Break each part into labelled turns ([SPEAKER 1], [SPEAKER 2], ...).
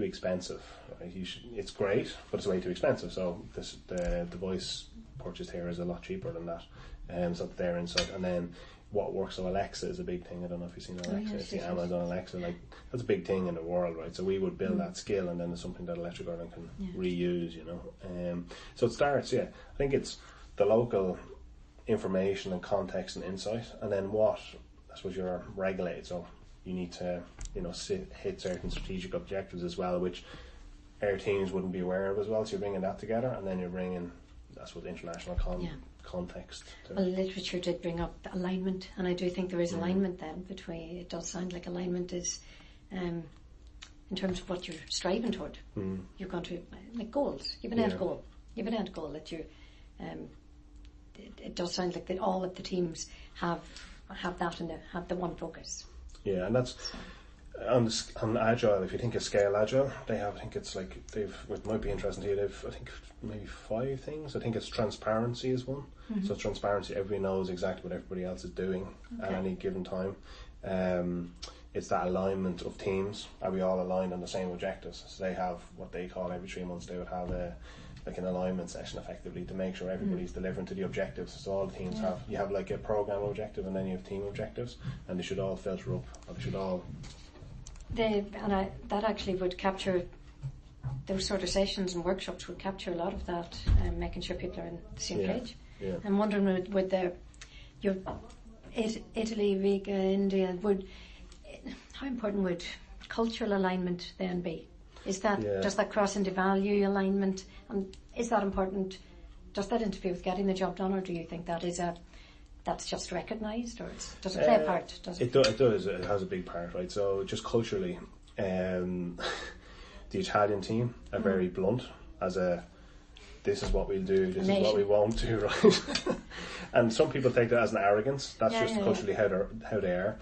[SPEAKER 1] too expensive. Right? It's great, but it's way too expensive. So the device purchased here is a lot cheaper than that. So they're inside, and then what works. So Alexa is a big thing. I don't know if you've seen Alexa. It's the Amazon Alexa. Like, that's a big thing in the world, right? So we would build that skill, and then it's something that Electric Ireland can reuse. So it starts. I think it's the local information and context and insight, and then what I suppose you're regulated. So you need to hit certain strategic objectives as well, which our teams wouldn't be aware of as well. So you're bringing that together, and then you're bringing, I suppose, international context.
[SPEAKER 2] Well, literature did bring up alignment, and I do think there is alignment then between. It does sound like alignment is, in terms of what you're striving toward. You're going to like goals. You have an end goal. You have an end goal that you. It does sound like that all of the teams have that and have the one focus.
[SPEAKER 1] Yeah, and that's on Agile. If you think of Scale Agile, they have. I think it's like it might be interesting to you. They've, I think, maybe 5 things. I think it's transparency is one. So transparency, everybody knows exactly what everybody else is doing at any given time. It's that alignment of teams. Are we all aligned on the same objectives? So they have what they call every 3 months. They would have an alignment session effectively to make sure everybody's delivering to the objectives. So all the teams you have like a program objective, and then you have team objectives, and they should all filter up, or they should all.
[SPEAKER 2] That actually would capture those sort of sessions and workshops would capture a lot of that, making sure people are on the same page.
[SPEAKER 1] Yeah.
[SPEAKER 2] I'm wondering with Italy, Riga, India, how important would cultural alignment then be? Is that does that cross into value alignment, and is that important? Does that interfere with getting the job done, or do you think that's just recognised, or does it play a part?
[SPEAKER 1] It does. It has a big part, right? So just culturally, the Italian team are very blunt this is what we'll do, this is what we won't do, right? And some people take that as an arrogance. That's just culturally how they are.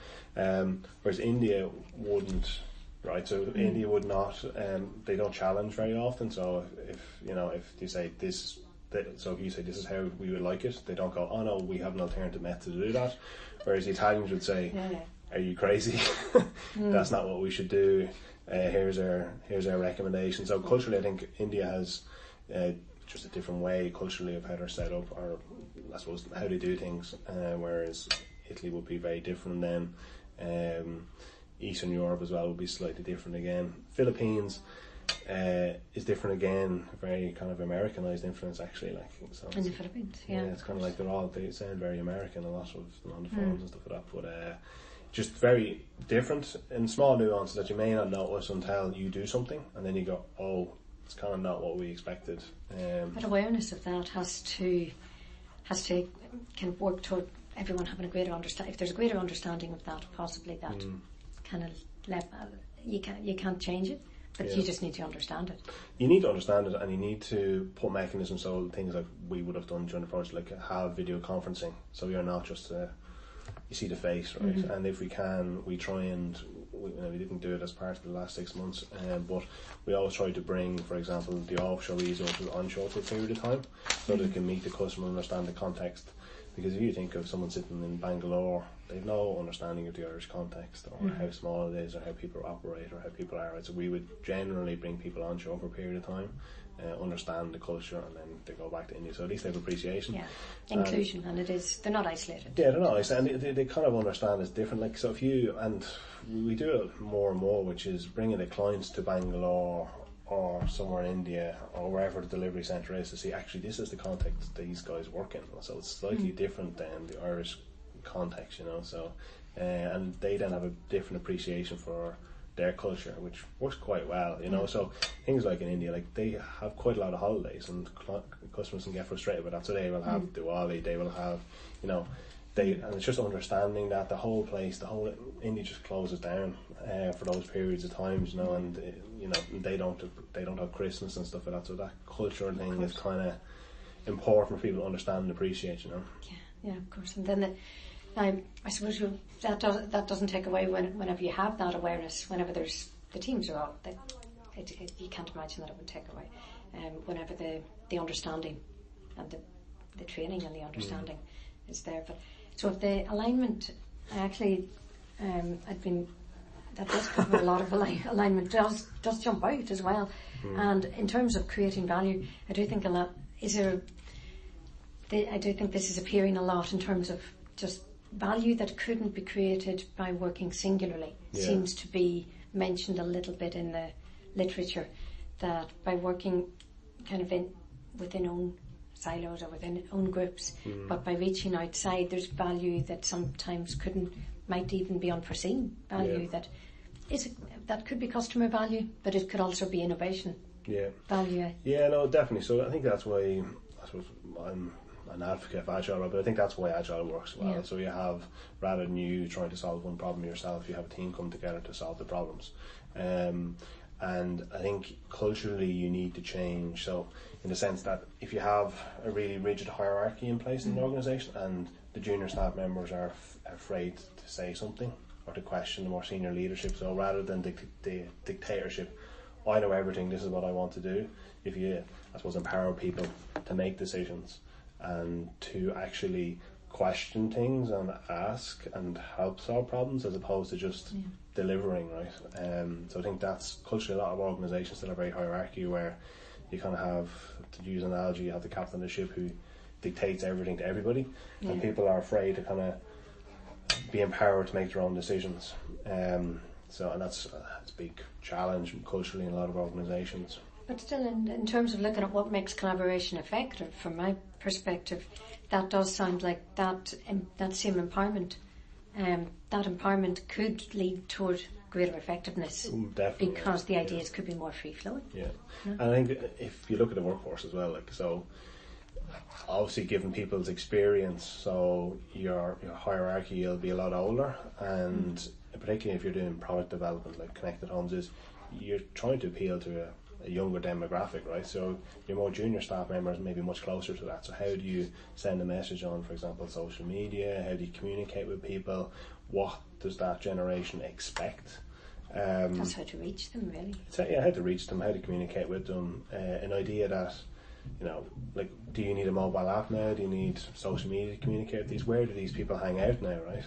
[SPEAKER 1] Whereas India wouldn't, right? So India would not. They don't challenge very often. So if you say this. So if you say this is how we would like it, they don't go, oh no, we have an alternative method to do that. Whereas the Italians would say, are you crazy? That's not what we should do. Here's our recommendation. So culturally, I think India has just a different way culturally of how they're set up, or I suppose how they do things. Whereas Italy would be very different. Then Eastern Europe as well would be slightly different again. Philippines is different again, very kind of Americanized influence actually.
[SPEAKER 2] In the Philippines,
[SPEAKER 1] it's kind of like they sound very American, a lot of on the phones and stuff like that. But just very different in small nuances that you may not notice until you do something, and then you go, oh, it's kind of not what we expected.
[SPEAKER 2] But awareness of that has to can work toward everyone having a greater understanding. If there's a greater understanding of that, possibly that kind of level, you can't change it. But you just need to understand it. You
[SPEAKER 1] need to understand it, and you need to put mechanisms, so things like we would have done during the project, like have video conferencing, so you're not just you see the face, right? And if we can, we try and we didn't do it as part of the last 6 months, but we always try to bring, for example, the offshore resources onshore for a period of time, so they can meet the customer and understand the context. Because if you think of someone sitting in Bangalore, they have no understanding of the Irish context, or how small it is, or how people operate, or how people are. Right? So we would generally bring people onshore for a period of time, understand the culture, and then they go back to India. So at least they have appreciation.
[SPEAKER 2] Yeah, inclusion, and they're not isolated.
[SPEAKER 1] Yeah, they're not isolated, and they kind of understand it's different. Like, so if you, and we do it more and more, which is bringing the clients to Bangalore or somewhere in India or wherever the delivery centre is to see actually this is the context these guys work in. So it's slightly different than the Irish context, so and they then have a different appreciation for their culture, which works quite well, so things like in India, like they have quite a lot of holidays, and customers can get frustrated with that, so they will have Diwali, they will have and it's just understanding that the whole India just closes down for those periods of times, and they don't have Christmas and stuff like that. So that cultural thing is kind of important for people to understand and appreciate,
[SPEAKER 2] Yeah, of course. And then I suppose that doesn't take away whenever you have that awareness. Whenever there's the teams are out, you can't imagine that it would take away. Whenever the understanding and the training and the understanding is there, but. So if the alignment, I actually, that does cover a lot of alignment. Does jump out as well. And in terms of creating value, I do think I do think this is appearing a lot in terms of just value that couldn't be created by working singularly. Seems to be mentioned a little bit in the literature, that by working kind of within own silos or within own groups, but by reaching outside, there's value that sometimes might even be unforeseen value that could be customer value, but it could also be innovation value.
[SPEAKER 1] Yeah, no, definitely. So I think that's why, I suppose, I'm an advocate of Agile, but I think that's why Agile works well. Yeah. So you have, rather than you trying to solve one problem yourself, you have a team come together to solve the problems. And I think culturally you need to change. So in the sense that if you have a really rigid hierarchy in place in the organisation and the junior staff members are afraid to say something or to question the more senior leadership, so rather than the dictatorship, I know everything, this is what I want to do, if you, I suppose, empower people to make decisions and to actually question things and ask and help solve problems as opposed to just delivering, right? So I think that's culturally a lot of organisations still are very hierarchy, where you kind of have, to use an analogy, you have the captain of the ship who dictates everything to everybody, and people are afraid to kind of be empowered to make their own decisions. So, and that's a big challenge culturally in a lot of organisations.
[SPEAKER 2] But still, in terms of looking at what makes collaboration effective, from my perspective, that does sound like that same empowerment. That empowerment could lead toward greater effectiveness.
[SPEAKER 1] Definitely,
[SPEAKER 2] because the ideas could be more free-flowing.
[SPEAKER 1] Yeah. And I think if you look at the workforce as well, like, so obviously given people's experience, so your hierarchy will be a lot older, and particularly if you're doing product development like Connected Homes, you're trying to appeal to a younger demographic, right? So your more junior staff members may be much closer to that. So how do you send a message on, for example, social media? How do you communicate with people? What does that generation expect?
[SPEAKER 2] That's how to reach them, really.
[SPEAKER 1] How to reach them, how to communicate with them. An idea that, like, do you need a mobile app now? Do you need social media to communicate with these? Where do these people hang out now, right?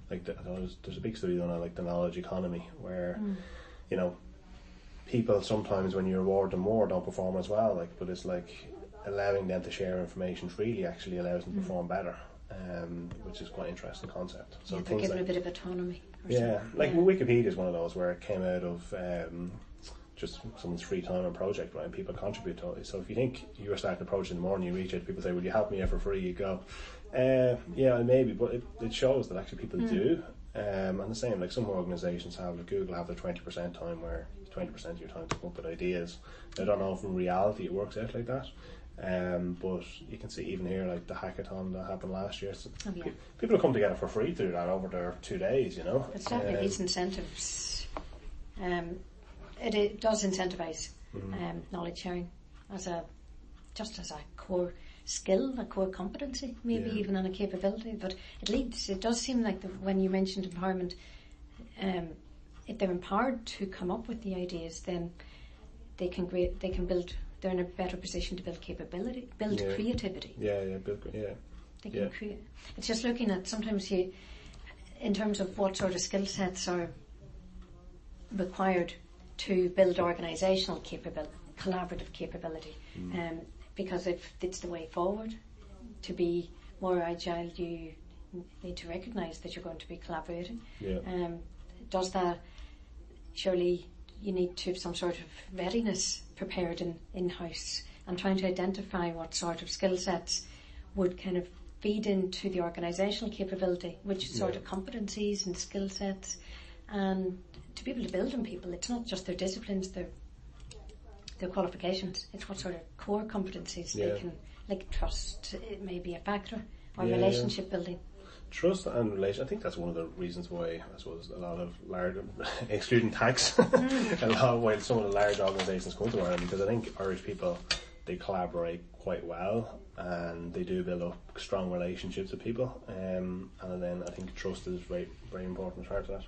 [SPEAKER 1] Like there's a big study done on like the knowledge economy, where people sometimes, when you reward them more, don't perform as well. Like, but it's like allowing them to share information freely actually allows them to perform better, which is quite an interesting concept. So
[SPEAKER 2] they're given a bit of autonomy.
[SPEAKER 1] Wikipedia is one of those where it came out of just someone's free time and project, right? And people contribute to it. So if you think you were starting a project in the morning, you reach out to people, say, "Will you help me out for free?" You go, "Yeah, maybe," but it shows that actually people do. And the same, like some organisations have, like Google have their 20% time, where 20% of your time to come up with ideas. I don't know if in reality it works out like that, but you can see even here, like the hackathon that happened last year, people come together for free to do that over their 2 days,
[SPEAKER 2] It's definitely these incentives. It does incentivise knowledge sharing as a core skill, a core competency, maybe even on a capability. But it does seem like when you mentioned empowerment, if they're empowered to come up with the ideas, then they can build. They're in a better position to build capability, creativity. They can create. It's just looking at sometimes in terms of what sort of skill sets are required to build organisational capability, collaborative capability. Because if it's the way forward, to be more agile, you need to recognise that you're going to be collaborating. Does that, surely you need to have some sort of readiness prepared in-house, and trying to identify what sort of skill sets would kind of feed into the organisational capability, which sort of competencies and skill sets, and to be able to build on people. It's not just their disciplines, their qualifications. It's what sort of core competencies they can, like trust, it may be a factor, or relationship building.
[SPEAKER 1] Trust and relation. I think that's one of the reasons why, I suppose, a lot of large, excluding tax, a lot of why some of the large organisations come to Ireland, because I think Irish people, they collaborate quite well and they do build up strong relationships with people, and then I think trust is very, very important as part of that.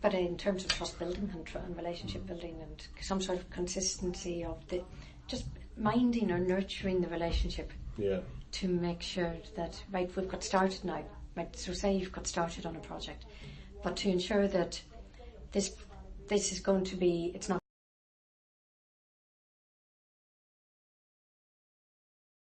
[SPEAKER 2] But in terms of trust building and relationship building and some sort of consistency of just minding or nurturing the relationship to make sure that, right, we've got started now. Right, so say you've got started on a project, but to ensure that this is going to be, it's not